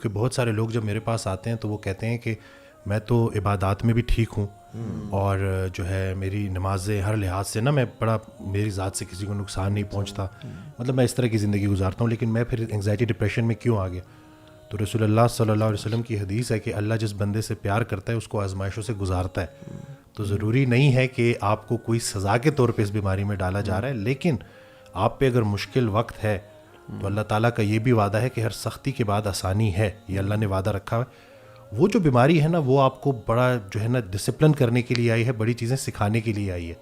کہ بہت سارے لوگ جب میرے پاس آتے ہیں تو وہ کہتے ہیں کہ میں تو عبادات میں بھی ٹھیک ہوں اور جو ہے میری نمازیں ہر لحاظ سے نا میں بڑا میری ذات سے کسی کو نقصان نہیں پہنچتا, مطلب میں اس طرح کی زندگی گزارتا ہوں, لیکن میں پھر انگزائٹی ڈپریشن میں کیوں آ گیا؟ تو رسول اللہ صلی اللہ علیہ وسلم کی حدیث ہے کہ اللہ جس بندے سے پیار کرتا ہے اس کو آزمائشوں سے گزارتا ہے. تو ضروری نہیں ہے کہ آپ کو کوئی سزا کے طور پہ اس بیماری میں ڈالا جا رہا ہے, لیکن آپ پہ اگر مشکل وقت ہے تو اللہ تعالیٰ کا یہ بھی وعدہ ہے کہ ہر سختی کے بعد آسانی ہے, یہ اللہ نے وعدہ رکھا ہے. وہ جو بیماری ہے نا وہ آپ کو بڑا جو ہے نا ڈسپلن کرنے کے لیے آئی ہے, بڑی چیزیں سکھانے کے لیے آئی ہے.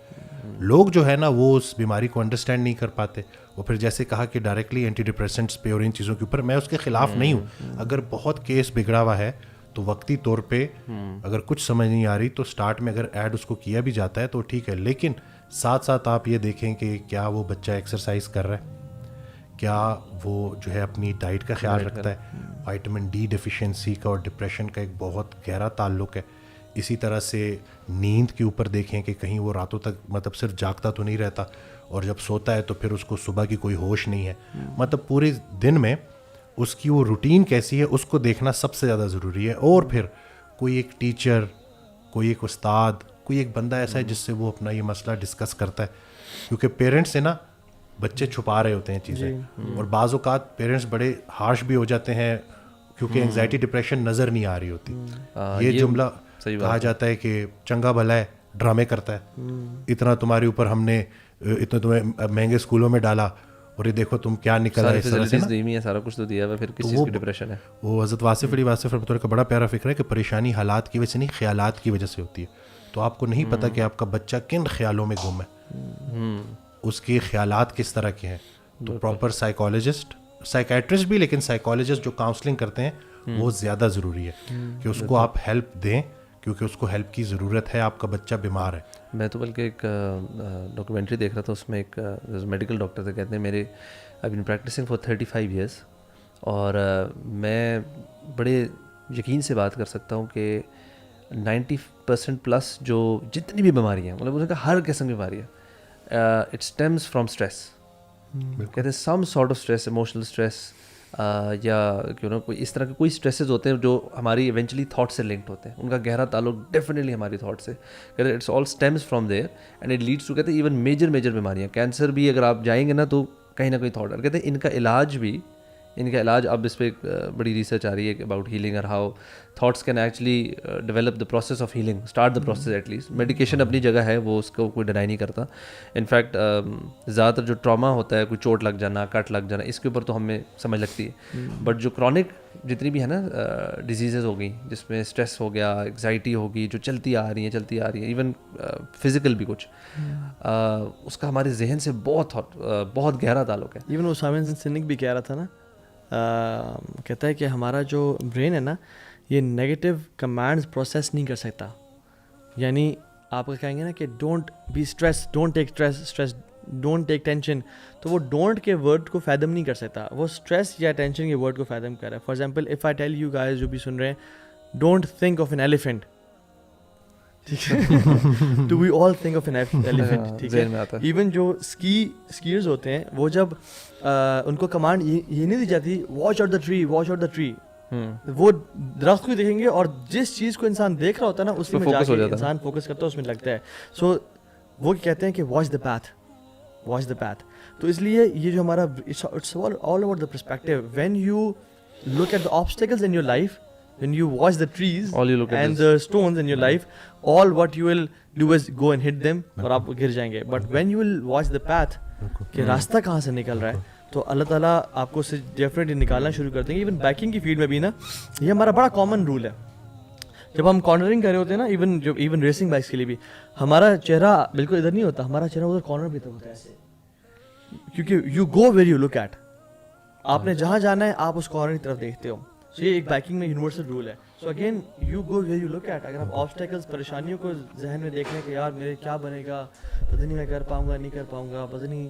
لوگ جو ہے نا وہ اس بیماری کو انڈرسٹینڈ نہیں کر پاتے. وہ پھر جیسے کہا کہ ڈائریکٹلی اینٹی ڈپریسنٹس پہ اور ان چیزوں کے اوپر میں اس کے خلاف نہیں ہوں. اگر بہت کیس بگڑا ہوا ہے تو وقتی طور پہ اگر کچھ سمجھ نہیں آ رہی تو سٹارٹ میں اگر ایڈ اس کو کیا بھی جاتا ہے تو ٹھیک ہے, لیکن ساتھ ساتھ آپ یہ دیکھیں کہ کیا وہ بچہ ایکسرسائز کر رہا ہے, کیا وہ جو ہے اپنی ڈائٹ کا خیال رکھتا ہے. وائٹامن ڈی ڈیفیشینسی کا اور ڈپریشن کا ایک بہت گہرا تعلق ہے. اسی طرح سے نیند کے اوپر دیکھیں کہ کہیں وہ راتوں تک مطلب صرف جاگتا تو نہیں رہتا اور جب سوتا ہے تو پھر اس کو صبح کی کوئی ہوش نہیں ہے. مطلب پورے دن میں اس کی وہ روٹین کیسی ہے اس کو دیکھنا سب سے زیادہ ضروری ہے. اور پھر کوئی ایک ٹیچر, کوئی ایک استاد, کوئی ایک بندہ ایسا ہے جس سے وہ اپنا یہ مسئلہ ڈسکس کرتا ہے, کیونکہ پیرنٹس سے نا بچے چھپا رہے ہوتے ہیں چیزیں, اور بعض اوقات پیرنٹس بڑے ہارش بھی ہو جاتے ہیں کیونکہ انگزائٹی ڈپریشن نظر نہیں آ رہی ہوتی. یہ جملہ کہا جاتا ہے کہ چنگا بھلا ہے ڈرامے کرتا ہے, اتنا تمہارے اوپر ہم نے اتنے تمہیں مہنگے اسکولوں میں ڈالا اور یہ دیکھو تم کیا نکل رہا ہے, سارا کچھ تو دیا ہوا, پھر کس چیز کی ڈپریشن ہے. وہ حضرت واصف علی واصف رحمۃ اللہ کا بڑا پیارا فکر ہے کہ پریشانی حالات کی وجہ سے نہیں خیالات کی وجہ سے ہوتی ہے. تو آپ کو نہیں پتا کہ آپ کا بچہ کن خیالوں میں گم ہے, اس کے خیالات کس طرح کے ہیں. تو پراپر سائیکالوجسٹ, سائیکیٹرسٹ بھی, لیکن سائیکالوجسٹ جو کاؤنسلنگ کرتے ہیں وہ زیادہ ضروری ہے کہ اس کو آپ ہیلپ دیں, کیونکہ اس کو ہیلپ کی ضرورت ہے, آپ کا بچہ بیمار ہے. میں تو بلکہ ایک ڈاکومنٹری دیکھ رہا تھا, اس میں ایک میڈیکل ڈاکٹر تھے, کہتے ہیں میرے آئی بین پریکٹسنگ فار 35 ایئرس, اور میں بڑے یقین سے بات کر سکتا ہوں کہ 90% پلس جو جتنی بھی بیماریاں, مطلب اس کا ہر قسم کی بیماریاں, اٹ اسٹیمز فرام اسٹریس. کہتے ہیں some sort of stress, emotional stress, یا کیوں نا کوئی اس طرح کے کوئی اسٹریسز ہوتے ہیں جو ہماری ایونچولی تھاٹ سے لنکڈ ہوتے ہیں, ان کا گہرا تعلق ڈیفینیٹلی ہماری تھاٹ سے. کہتے ہیں it's all stems from there and it leads to, کہتے ہیں ایون میجر بیماریاں, کینسر بھی اگر آپ جائیں گے نا تو کہیں نہ کہیں تھاٹ. کہتے ہیں ان کا علاج اب اس پہ ایک بڑی ریسرچ آ رہی ہے اباؤٹ ہیلنگ اور how thoughts can actually develop the process of healing, start the process at least. Medication اپنی جگہ ہے, وہ اس کو کوئی ڈینائی نہیں کرتا. انفیکٹ زیادہ تر جو ٹراما ہوتا ہے, کوئی چوٹ لگ جانا, کٹ لگ جانا, اس کے اوپر تو ہمیں سمجھ لگتی ہے. بٹ جو کرونک جتنی بھی ہے نا ڈیزیزز ہو گئی, جس میں اسٹریس ہو گیا, انگزائٹی ہوگی, جو چلتی آ رہی ہیں, ایون فزیکل بھی کچھ, اس کا ہمارے ذہن سے بہت گہرا تعلق ہے. ایون وہ سامعین سنک بھی کہہ رہا تھا نا, کہتا ہے کہ ہمارا جو برین ہے نا یہ نگیٹو کمانڈز پروسیس نہیں کر سکتا. یعنی آپ کو کہیں گے نا کہ don't be stress, don't take stress, don't take tension, تو وہ ڈونٹ کے ورڈ کو فیدم نہیں کر سکتا, وہ اسٹریس یا ٹینشن کے ورڈ کو فیدم کر رہا ہے. For example if I tell you guys جو بھی سن رہے ہیں, don't think of an elephant, ٹھیک ہے, do we all think of an elephant, ٹھیک ہے. ایون جو اسکیئرز ہوتے ہیں وہ جب ان کو کمانڈ یہ نہیں دی جاتی watch out the tree, watch out the tree, وہ درخت کو دیکھیں گے اور جس چیز کو انسان دیکھ رہا ہوتا ہے نا اس میں جا کے انسان فوکس کرتا ہے, اس میں لگتا ہے. سو وہ کہتے ہیں کہ watch the path, watch the path. تو اس لیے یہ جو ہمارا it's all over the perspective. When you look at the obstacles in your life, when you watch the trees and the stones in your life, all what you will do is go and hit them اور آپ گر جائیں گے. But when you will watch the path کہ راستہ کہاں سے نکل رہا ہے, تو اللہ تعالیٰ آپ کو اسے ڈیفینیٹلی نکالنا شروع کر دیں گے. ایون بائکنگ کی فیلڈ میں بھی نا یہ ہمارا بڑا کامن رول ہے. جب ہم کارنرنگ کر رہے ہوتے ہیں نا, ایون ریسنگ بائکس کے لیے بھی, ہمارا چہرہ بالکل ادھر نہیں ہوتا, ہمارا چہرہ ادھر کارنر پہ ہوتا ہے ایسے, کیونکہ you go where you look at, آپ نے جہاں جانا ہے آپ اس کارنر کی طرف دیکھتے ہو. سو یہ ایک بائکنگ میں یونیورسل رول ہے. So again you go where you look at. اگر آپ آبسٹیکلس, پریشانیوں کو ذہن میں دیکھ لیں کہ یار میرے کیا بنے گا, پتہ نہیں میں کر پاؤں گا نہیں کر پاؤں گا, پتہ نہیں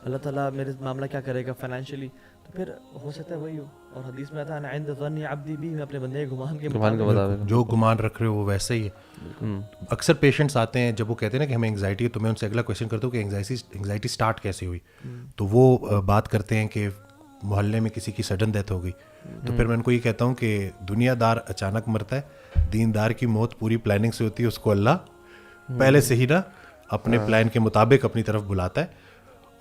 اللہ تعالیٰ میرے معاملہ کیا کرے گا فائنینشیلی, تو پھر ہو سکتا ہے وہی ہو. اور حدیث میں آتا ہے عند ظن عبدی بھی, میں اپنے بندے کے گمان کے مطابق جو گمان رکھ رہے ہو وہ ویسے ہی ہے. اکثر پیشنٹس آتے ہیں جب وہ کہتے ہیں نا کہ ہمیں انگزائٹی ہے, تو میں ان سے اگلا کویشچن کرتا ہوں کہ انگزائٹی اسٹارٹ کیسے ہوئی. تو وہ بات کرتے ہیں کہ محلے میں کسی کی سڈن ڈیتھ ہو گئی تو پھر میں ان کو یہ کہتا ہوں کہ دنیا دار اچانک مرتا ہے, دیندار کی موت پوری پلاننگ سے ہوتی ہے, اس کو اللہ پہلے سے ہی نا اپنے پلان کے مطابق اپنی طرف بلاتا ہے.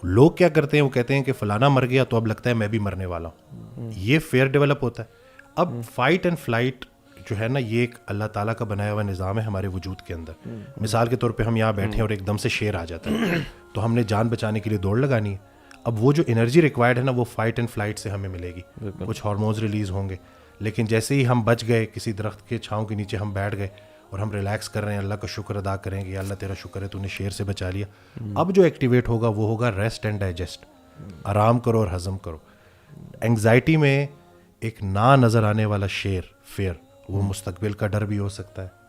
لوگ کیا کرتے ہیں, وہ کہتے ہیں کہ فلانا مر گیا تو اب لگتا ہے میں بھی مرنے والا ہوں, یہ فیئر ڈیولپ ہوتا ہے. اب فائٹ اینڈ فلائٹ جو ہے نا یہ ایک اللہ تعالیٰ کا بنایا ہوا نظام ہے ہمارے وجود کے اندر. مثال کے طور پہ ہم یہاں بیٹھے ہیں اور ایک دم سے شیر آ جاتا ہے تو ہم نے جان بچانے کے لیے دوڑ لگانی ہے. اب وہ جو انرجی ریکوائرڈ ہے نا وہ فائٹ اینڈ فلائٹ سے ہمیں ملے گی, کچھ ہارمونز ریلیز ہوں گے. لیکن جیسے ہی ہم بچ گئے, کسی درخت کے چھاؤں کے نیچے ہم بیٹھ گئے اور ہم ریلیکس کر رہے ہیں, اللہ کا شکر ادا کریں گے, اللہ تیرا شکر ہے تو نے شیر سے بچا لیا. اب جو ایکٹیویٹ ہوگا وہ ہوگا ریسٹ اینڈ ڈائجسٹ, آرام کرو اور ہضم کرو. انگزائٹی میں ایک نہ نظر آنے والا شیر فیئر, وہ مستقبل کا ڈر بھی ہو سکتا ہے,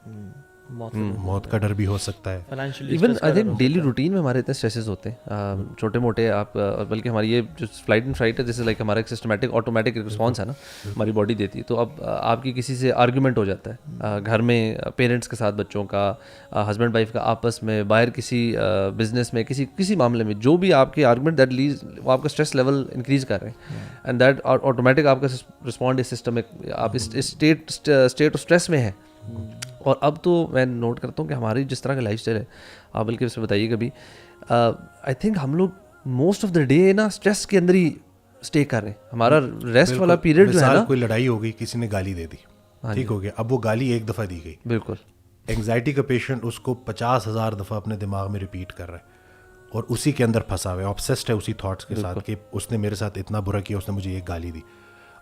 موت کا ڈر بھی ہو سکتا ہے. Even I think daily routine میں ہمارے اتنے اسٹریسز ہوتے ہیں چھوٹے موٹے, آپ بلکہ ہماری یہ جو فلائٹ اینڈ فلائٹ ہے جیسے لائک ہمارا ایک سسٹمیٹک آٹومیٹک رسپانس ہے نا ہماری باڈی دیتی ہے. تو اب آپ کی کسی سے آرگیومنٹ ہو جاتا ہے گھر میں, پیرنٹس کے ساتھ بچوں کا, ہسبینڈ وائف کا آپس میں, باہر کسی بزنس میں, کسی معاملے میں, جو بھی آپ کی آرگومنٹ دیٹ لیز وہ آپ کا اسٹریس لیول انکریز کر رہے ہیں. اینڈ دیٹ آٹومیٹک آپ کا رسپونڈ سسٹم, آپ اسٹیٹ آف اسٹریس میں ہیں. اور اب تو میں نوٹ کرتا ہوں کہ ہماری جس طرح کا لائف اسٹائل ہے, آپ بلکہ اس میں بتائیے کبھی, آئی تھنک ہم لوگ موسٹ آف دا ڈے نا اسٹریس کے اندر ہی اسٹے کر رہے ہیں. ہمارا ریسٹ والا پیریڈ جو ہے نا, کوئی لڑائی ہو گئی, کسی نے گالی دے دی, ٹھیک ہو گیا, اب وہ گالی ایک دفعہ دی گئی, بالکل انگزائٹی کا پیشنٹ اس کو 50,000 دفعہ اپنے دماغ میں ریپیٹ کر رہا ہے اور اسی کے اندر پھنسا ہوا ہے, آبسیسڈ ہے اسی تھاٹس کے ساتھ کہ اس نے میرے ساتھ اتنا برا کیا, اس نے مجھے ایک گالی دی.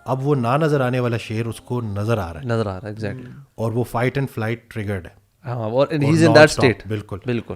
اب وہ نہ نظر آنے والا شیر اس کو نظر آ رہا ہے ایگزیکٹلی, اور وہ فائٹ اینڈ فلائٹ ٹریگرڈ ہے. ہاں, اور ہی از ان دیٹ اسٹیٹ. بالکل بالکل